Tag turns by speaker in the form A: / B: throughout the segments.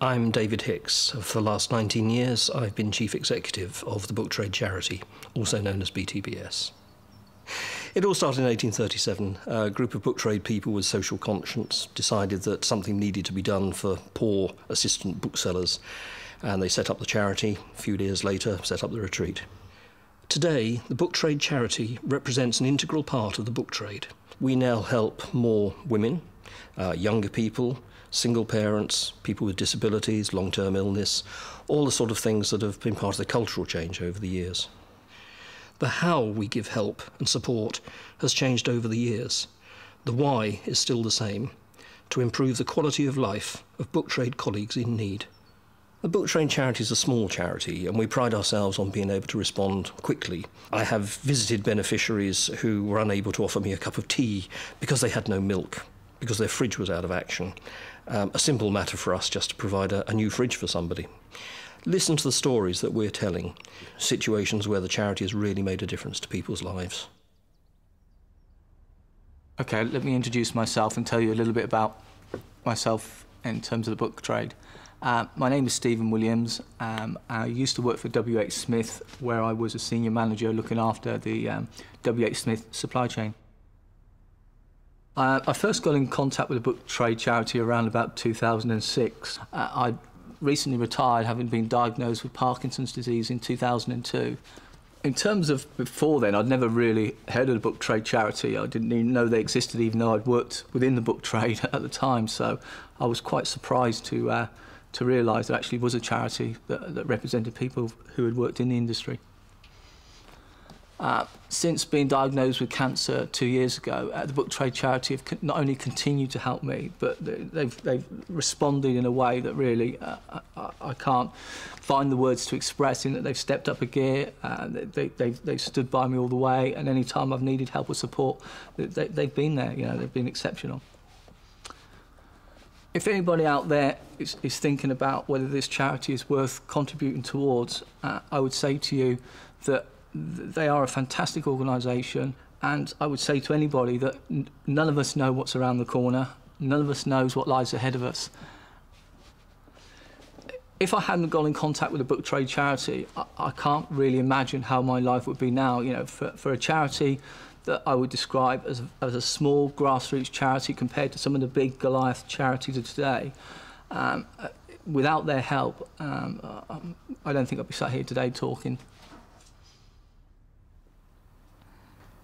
A: I'm David Hicks. For the last 19 years, I've been Chief Executive of the book trade charity, also known as BTBS. It all started in 1837. A group of book trade people with social conscience decided that something needed to be done for poor assistant booksellers, and they set up the charity. A few years later, set up the retreat. Today, the book trade charity represents an integral part of the book trade. We now help more women, younger people, single parents, people with disabilities, long-term illness, all the sort of things that have been part of the cultural change over the years. The how we give help and support has changed over the years. The why is still the same: to improve the quality of life of book trade colleagues in need. The book trade charity is a small charity, and we pride ourselves on being able to respond quickly. I have visited beneficiaries who were unable to offer me a cup of tea because they had no milk, because their fridge was out of action. A simple matter for us just to provide a new fridge for somebody. Listen to the stories that we're telling, situations where the charity has really made a difference to people's lives.
B: Okay, let me introduce myself and tell you a little bit about myself in terms of the book trade. My name is Stephen Williams. I used to work for W.H. Smith, where I was a senior manager looking after the W.H. Smith supply chain. I first got in contact with the book trade charity around about 2006. I recently retired, having been diagnosed with Parkinson's disease in 2002. In terms of before then, I'd never really heard of the book trade charity. I didn't even know they existed, even though I'd worked within the book trade at the time. So I was quite surprised to realise there actually was a charity that represented people who had worked in the industry. Since being diagnosed with cancer 2 years ago, the book trade charity have not only continued to help me, but they've responded in a way that really I can't find the words to express, in that they've stepped up a gear, they've stood by me all the way, and any time I've needed help or support, they've been there. You know, they've been exceptional. If anybody out there is thinking about whether this charity is worth contributing towards, I would say to you that they are a fantastic organisation, and I would say to anybody that none of us know what's around the corner, none of us knows what lies ahead of us. If I hadn't gone in contact with the book trade charity, I can't really imagine how my life would be now. You know, for a charity that I would describe as a small grassroots charity compared to some of the big Goliath charities of today, without their help, I don't think I'd be sat here today talking.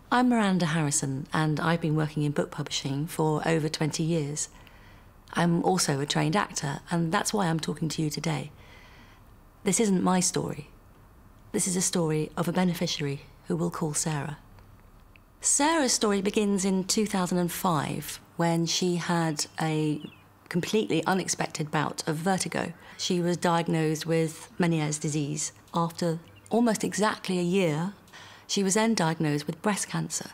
C: I'm Miranda Harrison, and I've been working in book publishing for over 20 years. I'm also a trained actor, and that's why I'm talking to you today. This isn't my story. This is a story of a beneficiary who we'll call Sarah. Sarah's story begins in 2005, when she had a completely unexpected bout of vertigo. She was diagnosed with Meniere's disease. After almost exactly a year, she was then diagnosed with breast cancer.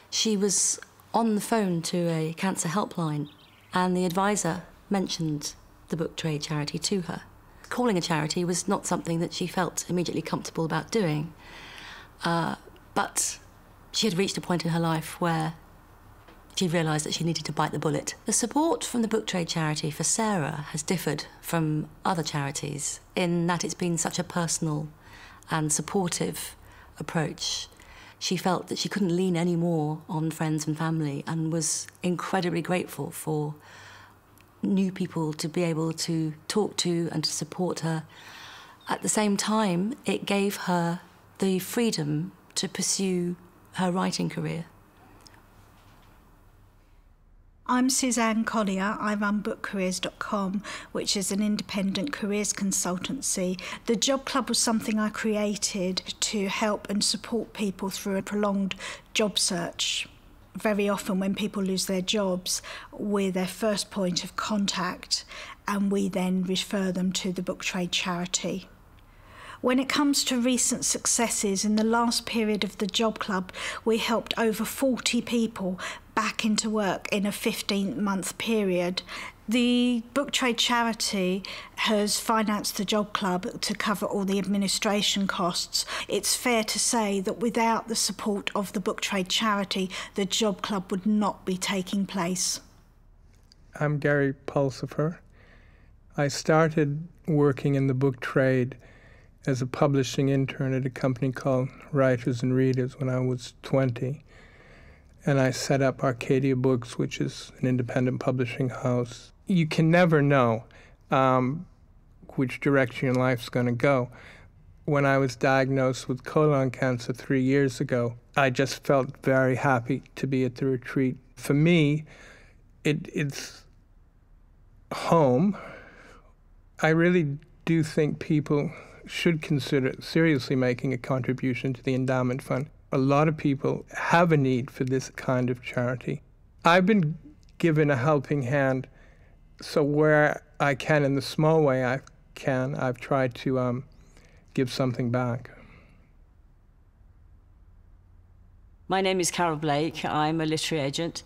C: She was on the phone to a cancer helpline, and the advisor mentioned the book trade charity to her. Calling a charity was not something that she felt immediately comfortable about doing, but she had reached a point in her life where she realised that she needed to bite the bullet. The support from the book trade charity for Sarah has differed from other charities in that it's been such a personal and supportive approach. She felt that she couldn't lean any more on friends and family, and was incredibly grateful for new people to be able to talk to and to support her. At the same time, it gave her the freedom to pursue her writing career.
D: I'm Suzanne Collier. I run bookcareers.com, which is an independent careers consultancy. The Job Club was something I created to help and support people through a prolonged job search. Very often when people lose their jobs, we're their first point of contact, and we then refer them to the book trade charity. When it comes to recent successes, in the last period of the Job Club, we helped over 40 people back into work in a 15-month period. The book trade charity has financed the Job Club to cover all the administration costs. It's fair to say that without the support of the book trade charity, the Job Club would not be taking place.
E: I'm Gary Pulsifer. I started working in the book trade as a publishing intern at a company called Writers and Readers when I was 20. And I set up Arcadia Books, which is an independent publishing house. You can never know which direction your life's going to go. When I was diagnosed with colon cancer 3 years ago, I just felt very happy to be at the retreat. For me, it's home. I really do think people should consider seriously making a contribution to the endowment fund. A lot of people have a need for this kind of charity. I've been given a helping hand, so where I can, in the small way I can, I've tried to give something back.
F: My name is Carol Blake. I'm a literary agent,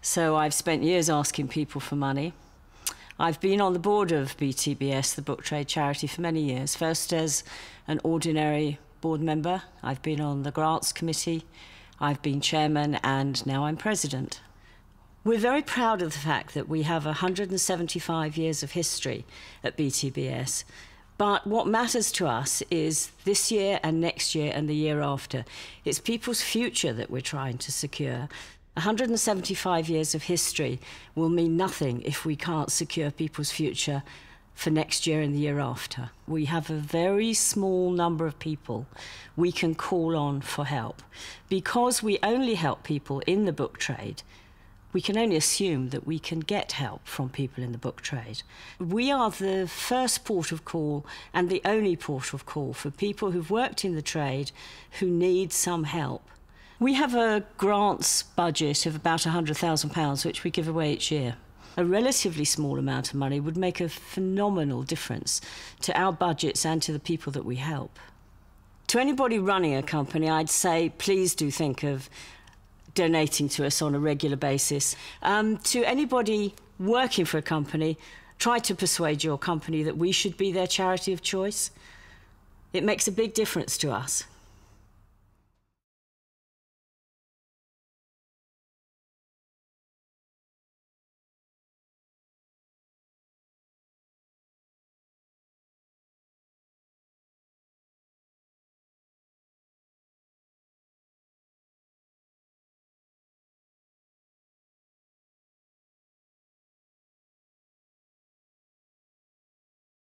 F: so I've spent years asking people for money. I've been on the board of BTBS, the book trade charity, for many years. First as an ordinary board member, I've been on the grants committee, I've been chairman, and now I'm president. We're very proud of the fact that we have 175 years of history at BTBS. But what matters to us is this year and next year and the year after. It's people's future that we're trying to secure. 175 years of history will mean nothing if we can't secure people's future for next year and the year after. We have a very small number of people we can call on for help. Because we only help people in the book trade, we can only assume that we can get help from people in the book trade. We are the first port of call and the only port of call for people who've worked in the trade who need some help. We have a grants budget of about £100,000, which we give away each year. A relatively small amount of money would make a phenomenal difference to our budgets and to the people that we help. To anybody running a company, I'd say, please do think of donating to us on a regular basis. To anybody working for a company, try to persuade your company that we should be their charity of choice. It makes a big difference to us.